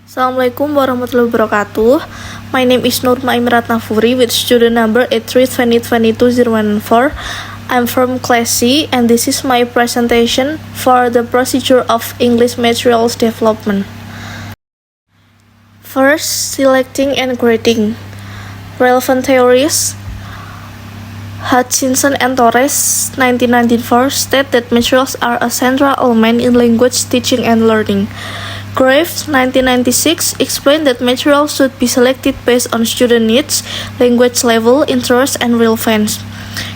Assalamualaikum warahmatullahi wabarakatuh. My name is Nurma Imrat Nafuri with student number 8320220114. I'm from class C and this is my presentation for the procedure of English materials development. First, selecting and grading. Relevant theories. Hutchinson and Torres, 1994, state that materials are a central element in language teaching and learning. Graves, 1996, explained that materials should be selected based on student needs, language level, interest, and relevance.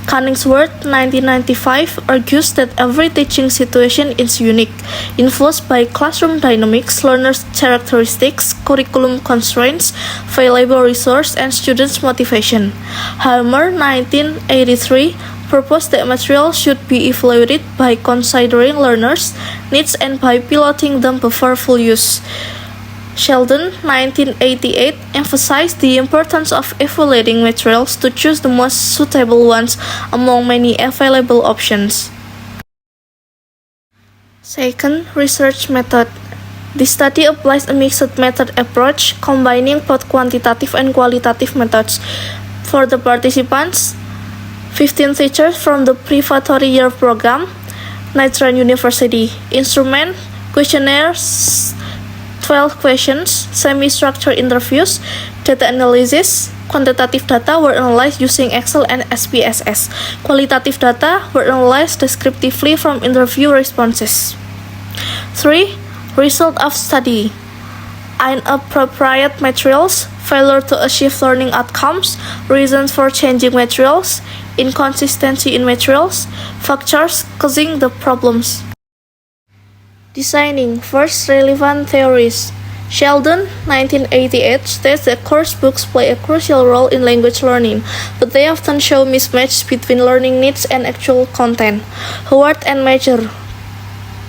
Cunningsworth, 1995, argues that every teaching situation is unique, influenced by classroom dynamics, learners' characteristics, curriculum constraints, available resource, and students' motivation. Hammer, 1983, proposed that materials should be evaluated by considering learners' needs and by piloting them before full use. Sheldon, 1988, emphasized the importance of evaluating materials to choose the most suitable ones among many available options. Second, research method. This study applies a mixed method approach, combining both quantitative and qualitative methods. For the participants, 15 teachers from the preparatory year program, Nitran University. Instrument, questionnaires, 12 questions, semi-structured interviews, data analysis. Quantitative data were analyzed using Excel and SPSS. Qualitative data were analyzed descriptively from interview responses. 3. Result of study. Inappropriate materials, failure to achieve learning outcomes, reasons for changing materials, inconsistency in materials, factors causing the problems. Designing. First, relevant theories. Sheldon, 1988, states that course books play a crucial role in language learning, but they often show mismatch between learning needs and actual content. Howard and Major,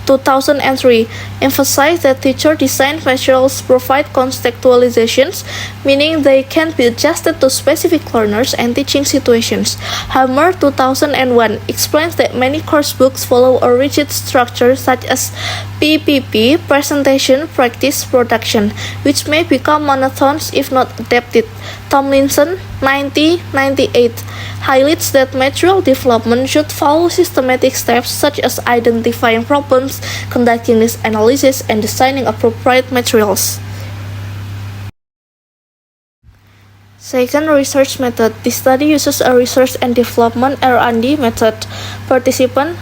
2003, emphasized that teacher-designed materials provide contextualizations, meaning they can be adjusted to specific learners and teaching situations. Hammer, 2001, explains that many course books follow a rigid structure such as PPP, presentation, practice, production, which may become monotonous if not adapted. Tomlinson, 1998, highlights that material development should follow systematic steps such as identifying problems, conducting needs analysis, and designing appropriate materials. Second, research method. This study uses a research and development R&D method. Participant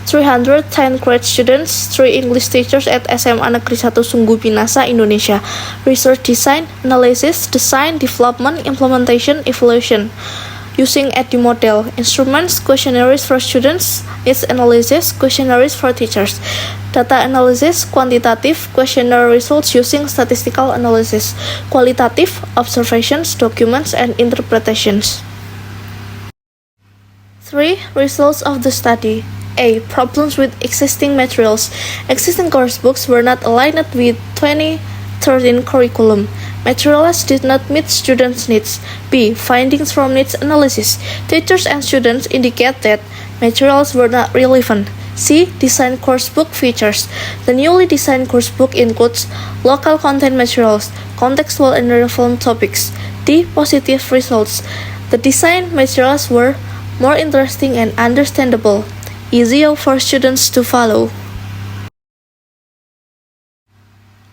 310 grade students, 3 English teachers at SMA Negeri 1 Sungguh Binasa, Indonesia. Research design, analysis, design, development, implementation, evaluation. Using EDI model. Instruments, questionnaires for students, needs analysis, questionnaires for teachers. Data analysis, quantitative, questionnaire results using statistical analysis. Qualitative, observations, documents, and interpretations. 3. Results of the study. A. Problems with existing materials. Existing course books were not aligned with 2013 curriculum. Materials did not meet students' needs. B. Findings from needs analysis. Teachers and students indicate that materials were not relevant. C. Design course book features. The newly designed course book includes local content materials, contextual and relevant topics. D. Positive results. The design materials were more interesting and understandable, easier for students to follow.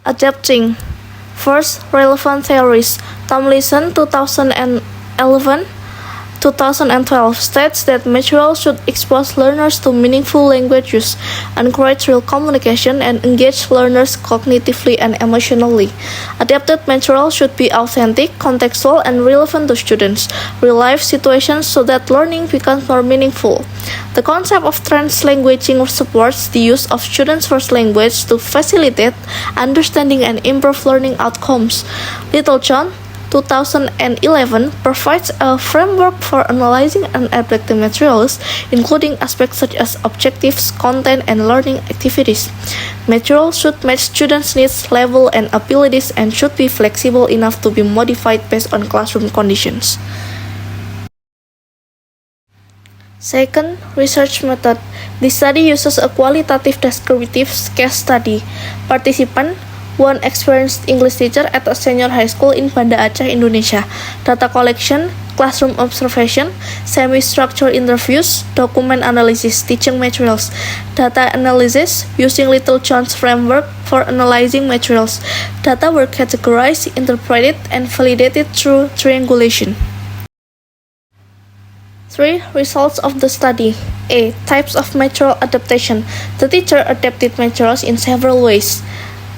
Adapting. First, relevant theories. Tomlinson, 2012, states that materials should expose learners to meaningful language use, encourage real communication, and engage learners cognitively and emotionally. Adapted materials should be authentic, contextual, and relevant to students' real-life situations so that learning becomes more meaningful. The concept of translanguaging supports the use of students' first language to facilitate understanding and improve learning outcomes. Littlejohn, 2011, provides a framework for analyzing and adapting materials, including aspects such as objectives, content, and learning activities. Materials should match students' needs, level, and abilities and should be flexible enough to be modified based on classroom conditions. Second, research method. This study uses a qualitative descriptive case study. Participant one experienced English teacher at a senior high school in Banda Aceh, Indonesia. Data collection, classroom observation, semi-structured interviews, document analysis, teaching materials, data analysis using Little John's framework for analyzing materials. Data were categorized, interpreted, and validated through triangulation. 3. Results of the study. A. Types of material adaptation. The teacher adapted materials in several ways: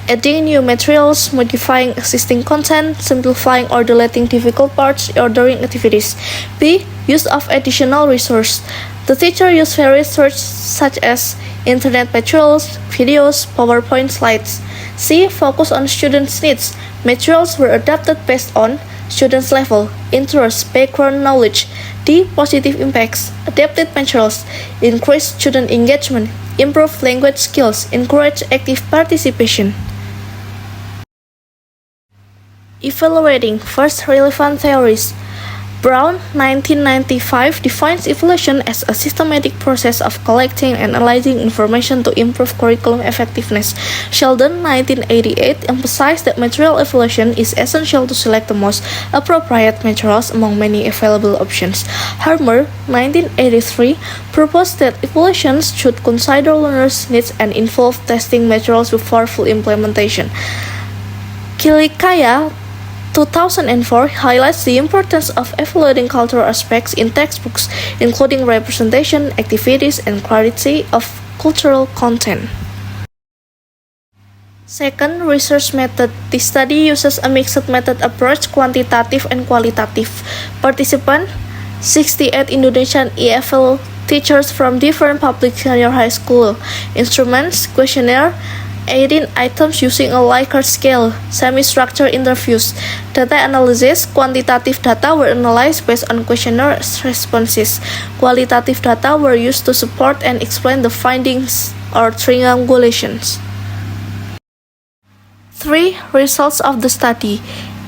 adding new materials, modifying existing content, simplifying or deleting difficult parts, ordering activities. B. Use of additional resources. The teacher used various sources such as internet materials, videos, PowerPoint slides. C. Focus on students' needs. Materials were adapted based on students' level, interest, background knowledge. D. Positive impacts. Adapted materials increase student engagement, improve language skills, encourage active participation. Evaluating. First, relevant theories. Brown, 1995, defines evaluation as a systematic process of collecting and analyzing information to improve curriculum effectiveness. Sheldon, 1988, emphasized that material evaluation is essential to select the most appropriate materials among many available options. Harmer, 1983, proposed that evaluations should consider learners' needs and involve testing materials before full implementation. Kilikaya, 2004, highlights the importance of evaluating cultural aspects in textbooks, including representation, activities, and clarity of cultural content. Second, research method. This study uses a mixed method approach, quantitative and qualitative. Participant, 68 Indonesian EFL teachers from different public senior high school. Instruments, questionnaire, 18 items using a Likert scale, semi-structured interviews. Data analysis, quantitative data were analyzed based on questionnaire responses. Qualitative data were used to support and explain the findings or triangulations. 3. Results of the study.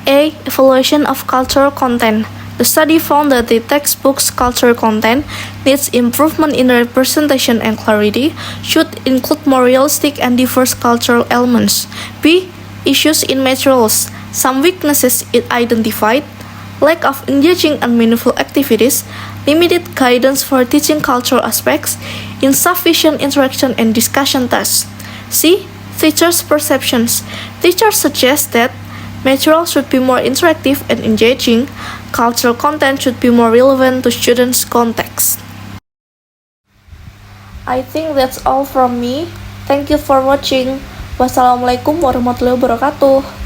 A. Evaluation of cultural content. The study found that the textbook's cultural content needs improvement in representation and clarity, should include more realistic and diverse cultural elements. B. Issues in materials. Some weaknesses it identified: lack of engaging and meaningful activities, limited guidance for teaching cultural aspects, insufficient interaction and discussion tasks. C. Teachers' perceptions. Teachers suggest that materials should be more interactive and engaging. Cultural content should be more relevant to students' context. I think that's all from me. Thank you for watching. Wassalamualaikum warahmatullahi wabarakatuh.